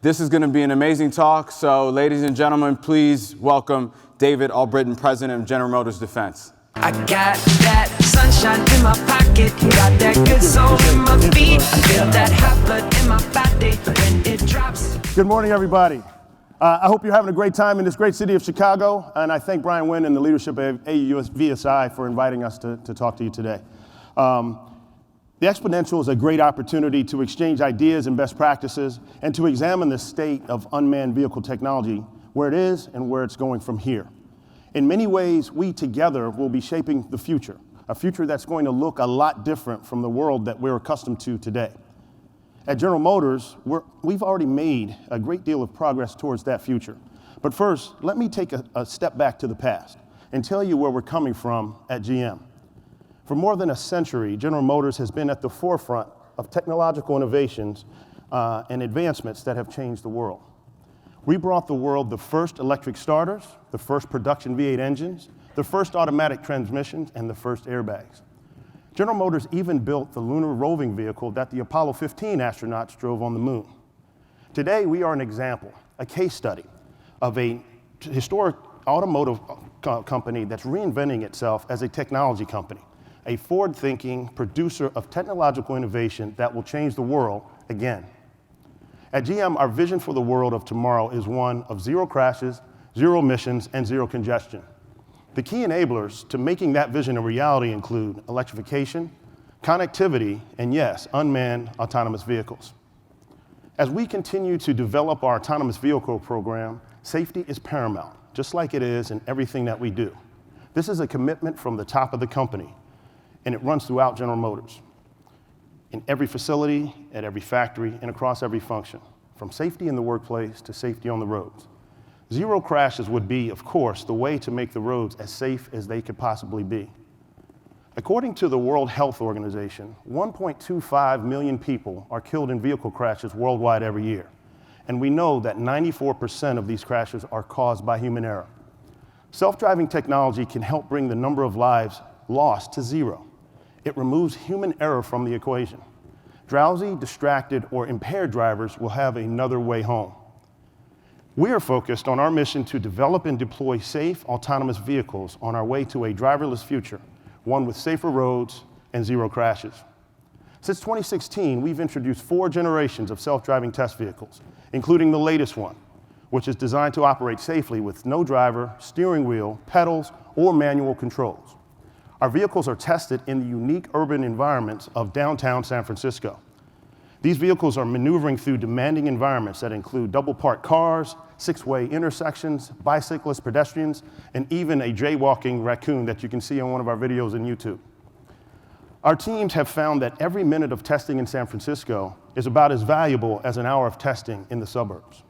This is going to be an amazing talk, so ladies and gentlemen, please welcome David Albritton, President of General Motors Defense. I got that sunshine in my pocket, got that good soul in my feet, I feel that hot blood in my body when it drops. Good morning, everybody. I hope you're having a great time in this great city of Chicago, and I thank Brian Wynn and the leadership of AUVSI for inviting us to talk to you today. The Exponential is a great opportunity to exchange ideas and best practices and to examine the state of unmanned vehicle technology, where it is and where it's going from here. In many ways, we together will be shaping the future, a future that's going to look a lot different from the world that we're accustomed to today. At General Motors, we've already made a great deal of progress towards that future. But first, let me take a step back to the past and tell you where we're coming from at GM. For more than a century, General Motors has been at the forefront of technological innovations and advancements that have changed the world. We brought the world the first electric starters, the first production V8 engines, the first automatic transmissions, and the first airbags. General Motors even built the lunar roving vehicle that the Apollo 15 astronauts drove on the moon. Today, we are an example, a case study of a historic automotive company that's reinventing itself as a technology company, a forward-thinking producer of technological innovation that will change the world again. At GM, our vision for the world of tomorrow is one of zero crashes, zero emissions, and zero congestion. The key enablers to making that vision a reality include electrification, connectivity, and yes, unmanned autonomous vehicles. As we continue to develop our autonomous vehicle program, safety is paramount, just like it is in everything that we do. This is a commitment from the top of the company, and it runs throughout General Motors, in every facility, at every factory, and across every function, from safety in the workplace to safety on the roads. Zero crashes would be, of course, the way to make the roads as safe as they could possibly be. According to the World Health Organization, 1.25 million people are killed in vehicle crashes worldwide every year, and we know that 94% of these crashes are caused by human error. Self-driving technology can help bring the number of lives lost to zero. It removes human error from the equation. Drowsy, distracted, or impaired drivers will have another way home. We are focused on our mission to develop and deploy safe, autonomous vehicles on our way to a driverless future, one with safer roads and zero crashes. Since 2016, we've introduced 4 generations of self-driving test vehicles, including the latest one, which is designed to operate safely with no driver, steering wheel, pedals, or manual controls. Our vehicles are tested in the unique urban environments of downtown San Francisco. These vehicles are maneuvering through demanding environments that include double-parked cars, 6-way intersections, bicyclists, pedestrians, and even a jaywalking raccoon that you can see on one of our videos on YouTube. Our teams have found that every minute of testing in San Francisco is about as valuable as an hour of testing in the suburbs.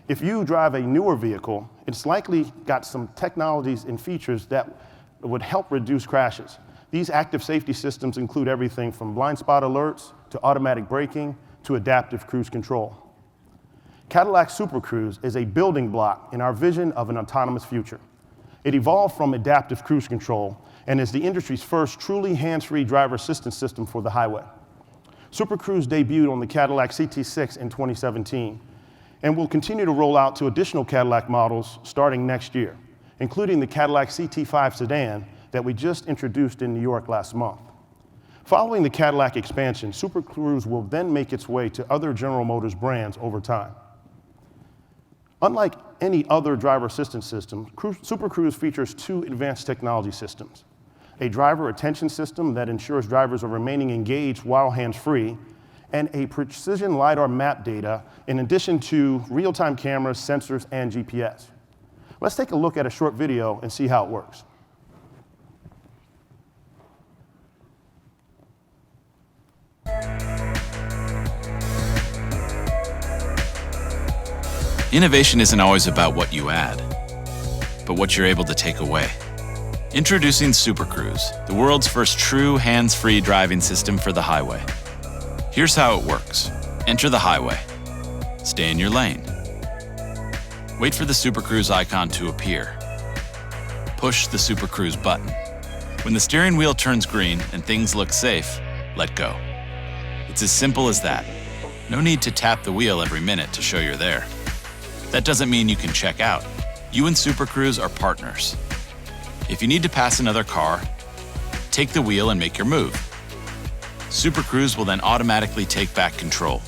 If you drive a newer vehicle, it's likely got some technologies and features that would help reduce crashes. These active safety systems include everything from blind spot alerts to automatic braking to adaptive cruise control. Cadillac Super Cruise is a building block in our vision of an autonomous future. It evolved from adaptive cruise control and is the industry's first truly hands-free driver assistance system for the highway. Super Cruise debuted on the Cadillac CT6 in 2017 and will continue to roll out to additional Cadillac models starting next year, including the Cadillac CT5 sedan that we just introduced in New York last month. Following the Cadillac expansion, Super Cruise will then make its way to other General Motors brands over time. Unlike any other driver assistance system, Super Cruise features 2 advanced technology systems: a driver attention system that ensures drivers are remaining engaged while hands-free, and a precision LiDAR map data in addition to real-time cameras, sensors, and GPS. Let's take a look at a short video and see how it works. Innovation isn't always about what you add, but what you're able to take away. Introducing Super Cruise, the world's first true hands-free driving system for the highway. Here's how it works. Enter the highway. Stay in your lane. Wait for the Super Cruise icon to appear. Push the Super Cruise button. When the steering wheel turns green and things look safe, let go. It's as simple as that. No need to tap the wheel every minute to show you're there. That doesn't mean you can check out. You and Super Cruise are partners. If you need to pass another car, take the wheel and make your move. Super Cruise will then automatically take back control.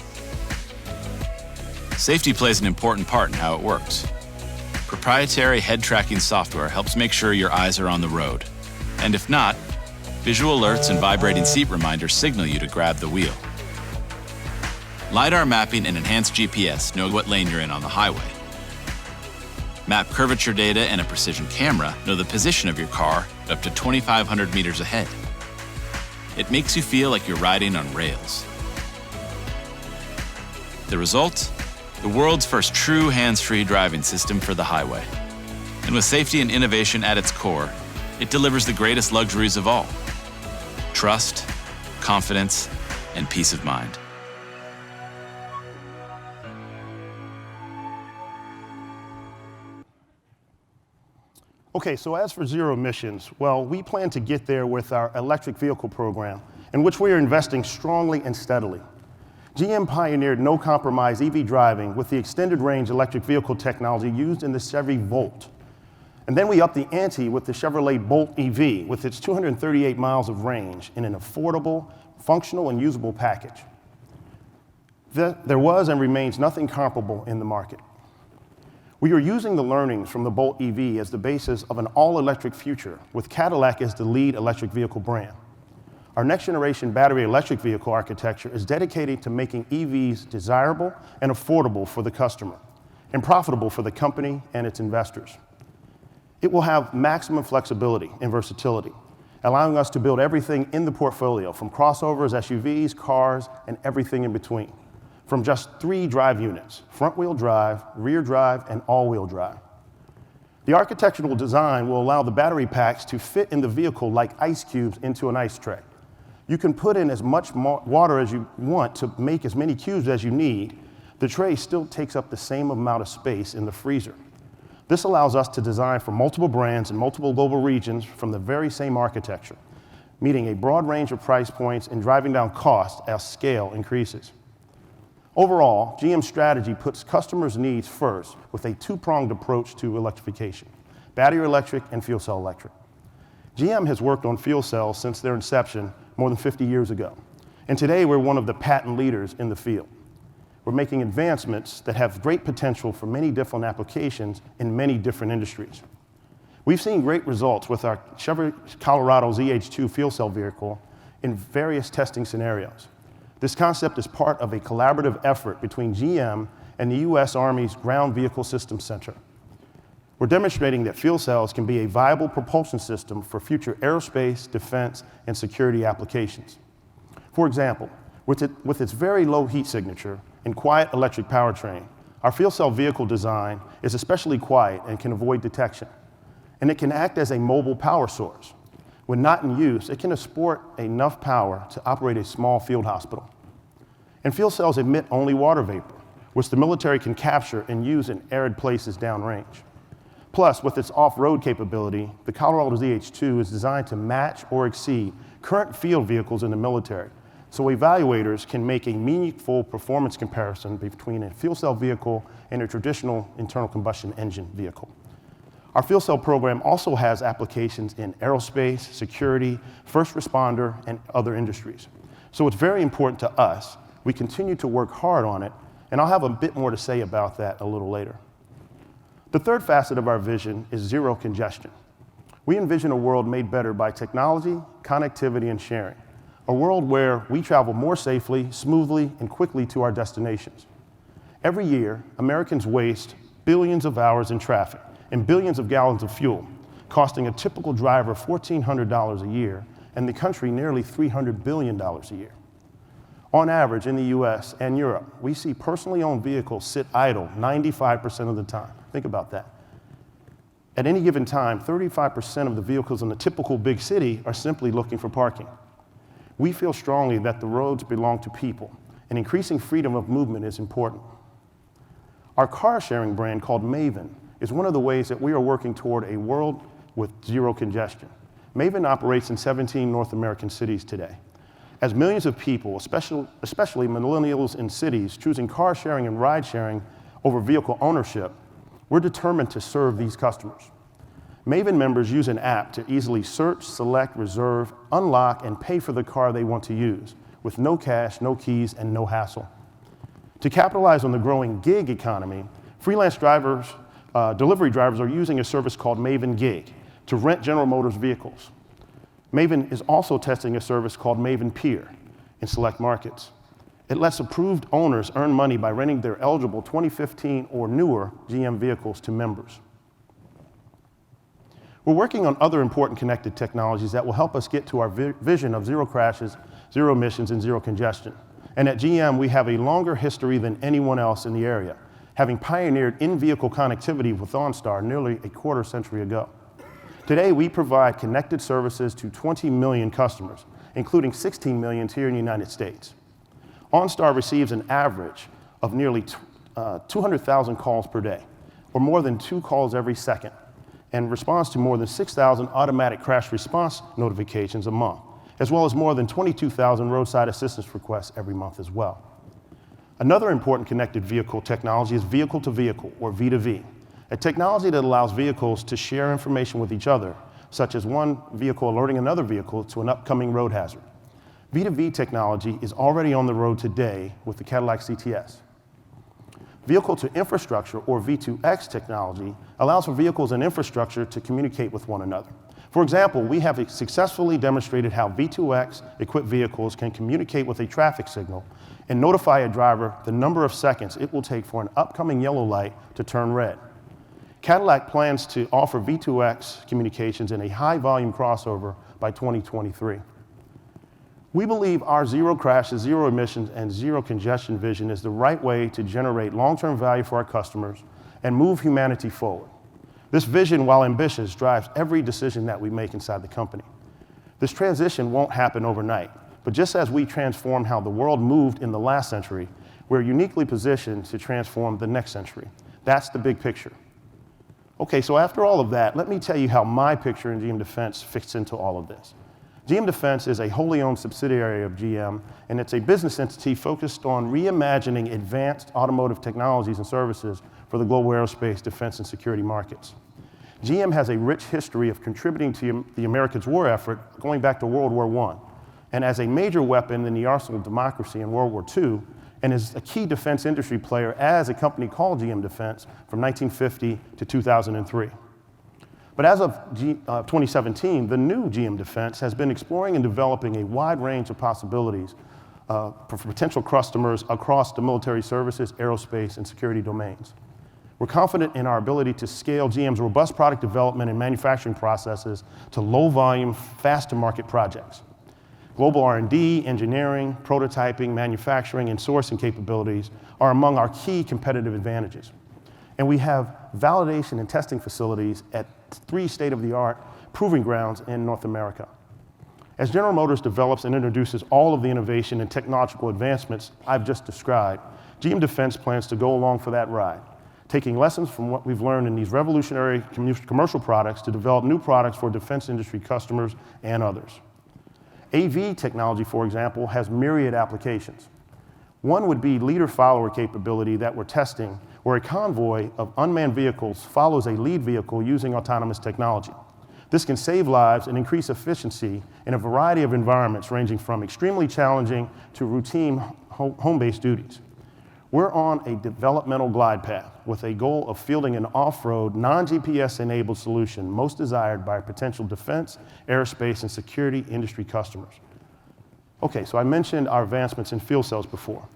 Safety plays an important part in how it works. Proprietary head tracking software helps make sure your eyes are on the road. And if not, visual alerts and vibrating seat reminders signal you to grab the wheel. LiDAR mapping and enhanced GPS know what lane you're in on the highway. Map curvature data and a precision camera know the position of your car up to 2,500 meters ahead. It makes you feel like you're riding on rails. The result? The world's first true hands-free driving system for the highway. And with safety and innovation at its core, it delivers the greatest luxuries of all: trust, confidence, and peace of mind. Okay, so as for zero emissions, well, we plan to get there with our electric vehicle program, in which we are investing strongly and steadily. GM pioneered no-compromise EV driving with the extended range electric vehicle technology used in the Chevy Volt. And then we upped the ante with the Chevrolet Bolt EV with its 238 miles of range in an affordable, functional, and usable package. There was and remains nothing comparable in the market. We are using the learnings from the Bolt EV as the basis of an all-electric future, with Cadillac as the lead electric vehicle brand. Our next-generation battery electric vehicle architecture is dedicated to making EVs desirable and affordable for the customer, and profitable for the company and its investors. It will have maximum flexibility and versatility, allowing us to build everything in the portfolio, from crossovers, SUVs, cars, and everything in between, from just 3 drive units: front-wheel drive, rear drive, and all-wheel drive. The architectural design will allow the battery packs to fit in the vehicle like ice cubes into an ice tray. You can put in as much water as you want to make as many cubes as you need. The tray still takes up the same amount of space in the freezer. This allows us to design for multiple brands in multiple global regions from the very same architecture, meeting a broad range of price points and driving down costs as scale increases. Overall, GM's strategy puts customers' needs first with a 2-pronged approach to electrification: battery electric and fuel cell electric. GM has worked on fuel cells since their inception more than 50 years ago, and today we're one of the patent leaders in the field. We're making advancements that have great potential for many different applications in many different industries. We've seen great results with our Chevy Colorado ZH2 fuel cell vehicle in various testing scenarios. This concept is part of a collaborative effort between GM and the U.S. Army's Ground Vehicle Systems Center. We're demonstrating that fuel cells can be a viable propulsion system for future aerospace, defense, and security applications. For example, with its very low heat signature and quiet electric powertrain, our fuel cell vehicle design is especially quiet and can avoid detection. And it can act as a mobile power source. When not in use, it can export enough power to operate a small field hospital. And fuel cells emit only water vapor, which the military can capture and use in arid places downrange. Plus, with its off-road capability, the Colorado ZH2 is designed to match or exceed current field vehicles in the military, so evaluators can make a meaningful performance comparison between a fuel cell vehicle and a traditional internal combustion engine vehicle. Our fuel cell program also has applications in aerospace, security, first responder, and other industries. So it's very important to us. We continue to work hard on it, and I'll have a bit more to say about that a little later. The third facet of our vision is zero congestion. We envision a world made better by technology, connectivity, and sharing. A world where we travel more safely, smoothly, and quickly to our destinations. Every year, Americans waste billions of hours in traffic and billions of gallons of fuel, costing a typical driver $1,400 a year, and the country nearly $300 billion a year. On average, in the US and Europe, we see personally owned vehicles sit idle 95% of the time. Think about that. At any given time, 35% of the vehicles in the typical big city are simply looking for parking. We feel strongly that the roads belong to people, and increasing freedom of movement is important. Our car-sharing brand called Maven is one of the ways that we are working toward a world with zero congestion. Maven operates in 17 North American cities today. As millions of people, especially millennials in cities, choosing car sharing and ride sharing over vehicle ownership, we're determined to serve these customers. Maven members use an app to easily search, select, reserve, unlock, and pay for the car they want to use, with no cash, no keys, and no hassle. To capitalize on the growing gig economy, freelance drivers, delivery drivers are using a service called Maven Gig to rent General Motors vehicles. Maven is also testing a service called Maven Peer in select markets. It lets approved owners earn money by renting their eligible 2015 or newer GM vehicles to members. We're working on other important connected technologies that will help us get to our vision of zero crashes, zero emissions, and zero congestion. And at GM, we have a longer history than anyone else in the area, having pioneered in-vehicle connectivity with OnStar nearly a quarter century ago. Today, we provide connected services to 20 million customers, including 16 million here in the United States. OnStar receives an average of nearly 200,000 calls per day, or more than 2 calls every second, and responds to more than 6,000 automatic crash response notifications a month, as well as more than 22,000 roadside assistance requests every month as well. Another important connected vehicle technology is vehicle-to-vehicle, or V2V, a technology that allows vehicles to share information with each other, such as one vehicle alerting another vehicle to an upcoming road hazard. V2V technology is already on the road today with the Cadillac CTS. Vehicle-to-infrastructure, or V2X technology, allows for vehicles and infrastructure to communicate with one another. For example, we have successfully demonstrated how V2X-equipped vehicles can communicate with a traffic signal and notify a driver the number of seconds it will take for an upcoming yellow light to turn red. Cadillac plans to offer V2X communications in a high-volume crossover by 2023. We believe our zero crashes, zero emissions, and zero congestion vision is the right way to generate long-term value for our customers and move humanity forward. This vision, while ambitious, drives every decision that we make inside the company. This transition won't happen overnight, but just as we transformed how the world moved in the last century, we're uniquely positioned to transform the next century. That's the big picture. Okay, so after all of that, let me tell you how my picture in GM Defense fits into all of this. GM Defense is a wholly owned subsidiary of GM, and it's a business entity focused on reimagining advanced automotive technologies and services for the global aerospace, defense, and security markets. GM has a rich history of contributing to the America's war effort going back to World War I, and as a major weapon in the arsenal of democracy in World War II, and is a key defense industry player as a company called GM Defense from 1950 to 2003. But as of 2017, the new GM Defense has been exploring and developing a wide range of possibilities for potential customers across the military services, aerospace, and security domains. We're confident in our ability to scale GM's robust product development and manufacturing processes to low-volume, fast-to-market projects. Global R&D, engineering, prototyping, manufacturing, and sourcing capabilities are among our key competitive advantages. And we have validation and testing facilities at 3 state-of-the-art proving grounds in North America. As General Motors develops and introduces all of the innovation and technological advancements I've just described, GM Defense plans to go along for that ride, taking lessons from what we've learned in these revolutionary commercial products to develop new products for defense industry customers and others. AV technology, for example, has myriad applications. One would be leader-follower capability that we're testing, where a convoy of unmanned vehicles follows a lead vehicle using autonomous technology. This can save lives and increase efficiency in a variety of environments, ranging from extremely challenging to routine home-based duties. We're on a developmental glide path with a goal of fielding an off-road, non-GPS-enabled solution most desired by potential defense, aerospace, and security industry customers. Okay, so I mentioned our advancements in fuel cells before.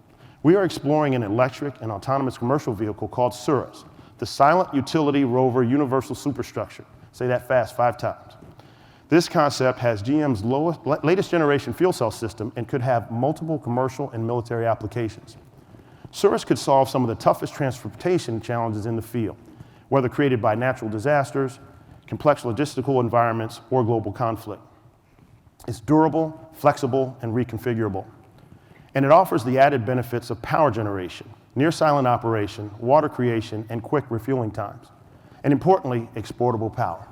We are exploring an electric and autonomous commercial vehicle called SURUS, the Silent Utility Rover Universal Superstructure. Say that fast 5 times. This concept has GM's latest generation fuel cell system and could have multiple commercial and military applications. SURUS could solve some of the toughest transportation challenges in the field, whether created by natural disasters, complex logistical environments, or global conflict. It's durable, flexible, and reconfigurable. And it offers the added benefits of power generation, near-silent operation, water creation, and quick refueling times. And importantly, exportable power.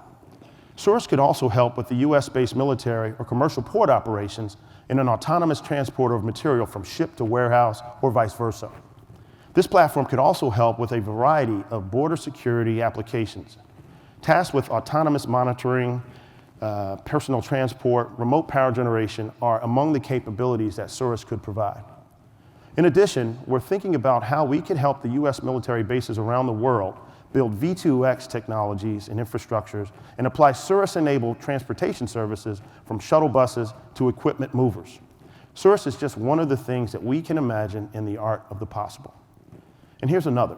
SURUS could also help with the US-based military or commercial port operations and an autonomous transporter of material from ship to warehouse or vice versa. This platform could also help with a variety of border security applications. Tasks with autonomous monitoring, personal transport, remote power generation are among the capabilities that Cirrus could provide. In addition, we're thinking about how we can help the US military bases around the world build V2X technologies and infrastructures and apply Cirrus-enabled transportation services from shuttle buses to equipment movers. Cirrus is just one of the things that we can imagine in the art of the possible. And here's another.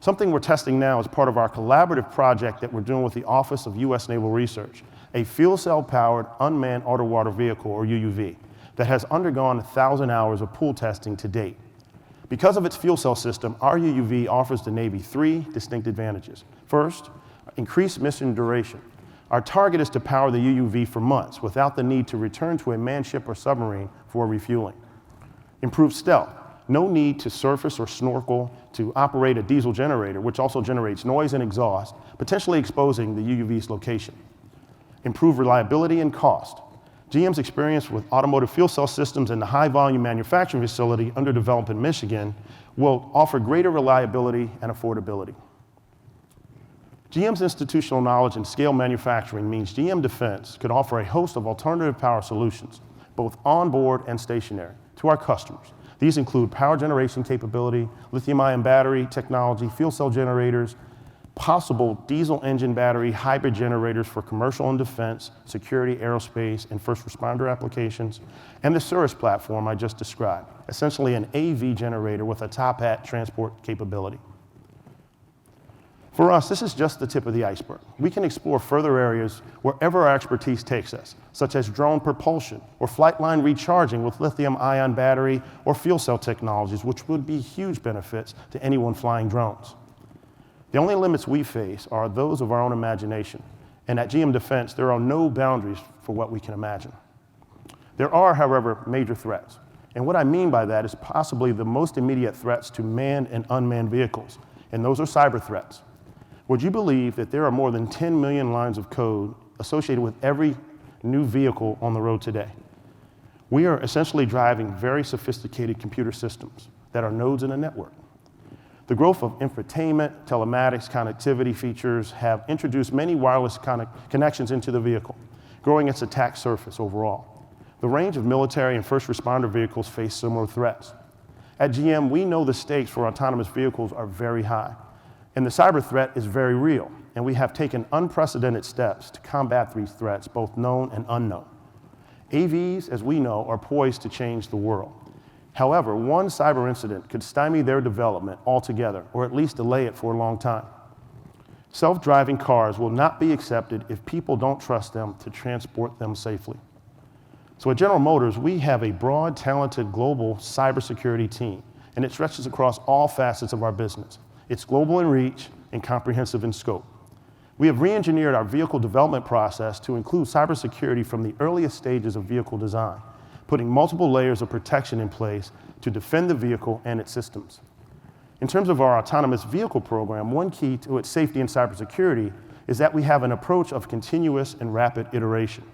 Something we're testing now as part of our collaborative project that we're doing with the Office of US Naval Research, a fuel cell-powered unmanned underwater vehicle, or UUV, that has undergone 1,000 hours of pool testing to date. Because of its fuel cell system, our UUV offers the Navy 3 distinct advantages. First, increased mission duration. Our target is to power the UUV for months without the need to return to a manned ship or submarine for refueling. Improved stealth. No need to surface or snorkel to operate a diesel generator, which also generates noise and exhaust, potentially exposing the UUV's location. Improved reliability and cost. GM's experience with automotive fuel cell systems in the high-volume manufacturing facility under development in Michigan will offer greater reliability and affordability. GM's institutional knowledge in scale manufacturing means GM Defense could offer a host of alternative power solutions, both onboard and stationary, to our customers. These include power generation capability, lithium-ion battery technology, fuel cell generators, possible diesel engine battery hybrid generators for commercial and defense, security, aerospace, and first responder applications, and the Cirrus platform I just described, essentially an AV generator with a top hat transport capability. For us, this is just the tip of the iceberg. We can explore further areas wherever our expertise takes us, such as drone propulsion or flight line recharging with lithium-ion battery or fuel cell technologies, which would be huge benefits to anyone flying drones. The only limits we face are those of our own imagination, and at GM Defense, there are no boundaries for what we can imagine. There are, however, major threats, and what I mean by that is possibly the most immediate threats to manned and unmanned vehicles, and those are cyber threats. Would you believe that there are more than 10 million lines of code associated with every new vehicle on the road today? We are essentially driving very sophisticated computer systems that are nodes in a network. The growth of infotainment, telematics, connectivity features have introduced many wireless connections into the vehicle, growing its attack surface overall. The range of military and first responder vehicles face similar threats. At GM, we know the stakes for autonomous vehicles are very high, and the cyber threat is very real, and we have taken unprecedented steps to combat these threats, both known and unknown. AVs, as we know, are poised to change the world. However, one cyber incident could stymie their development altogether, or at least delay it for a long time. Self-driving cars will not be accepted if people don't trust them to transport them safely. So at General Motors, we have a broad, talented global cybersecurity team, and it stretches across all facets of our business. It's global in reach and comprehensive in scope. We have re-engineered our vehicle development process to include cybersecurity from the earliest stages of vehicle design, putting multiple layers of protection in place to defend the vehicle and its systems. In terms of our autonomous vehicle program, one key to its safety and cybersecurity is that we have an approach of continuous and rapid iteration.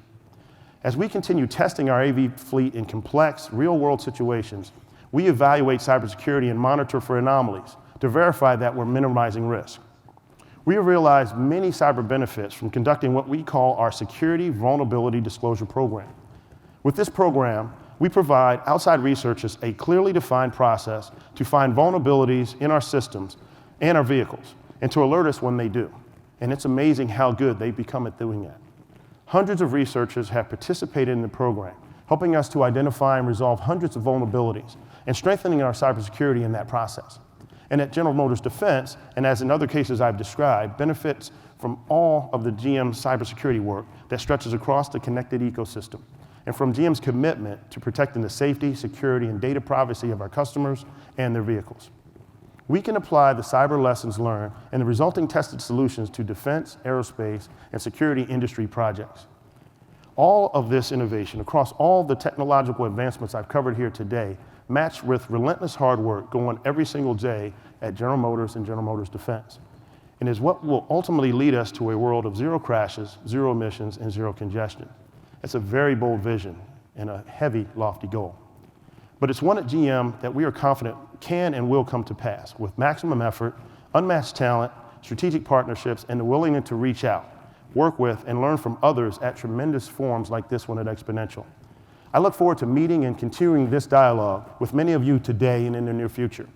As we continue testing our AV fleet in complex, real-world situations, we evaluate cybersecurity and monitor for anomalies to verify that we're minimizing risk. We have realized many cyber benefits from conducting what we call our Security Vulnerability Disclosure Program. With this program, we provide outside researchers a clearly defined process to find vulnerabilities in our systems and our vehicles, and to alert us when they do. And it's amazing how good they've become at doing that. Hundreds of researchers have participated in the program, helping us to identify and resolve hundreds of vulnerabilities, and strengthening our cybersecurity in that process. And at General Motors Defense, and as in other cases I've described, benefits from all of the GM cybersecurity work that stretches across the connected ecosystem, and from GM's commitment to protecting the safety, security, and data privacy of our customers and their vehicles. We can apply the cyber lessons learned and the resulting tested solutions to defense, aerospace, and security industry projects. All of this innovation across all the technological advancements I've covered here today, matched with relentless hard work going every single day at General Motors and General Motors Defense, and is what will ultimately lead us to a world of zero crashes, zero emissions, and zero congestion. It's a very bold vision, and a heavy, lofty goal. But it's one at GM that we are confident can and will come to pass with maximum effort, unmatched talent, strategic partnerships, and the willingness to reach out, work with, and learn from others at tremendous forums like this one at Exponential. I look forward to meeting and continuing this dialogue with many of you today and in the near future.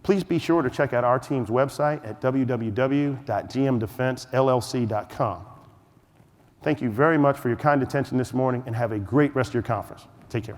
Please be sure to check out our team's website at www.gmdefensellc.com. Thank you very much for your kind attention this morning, and have a great rest of your conference. Take care.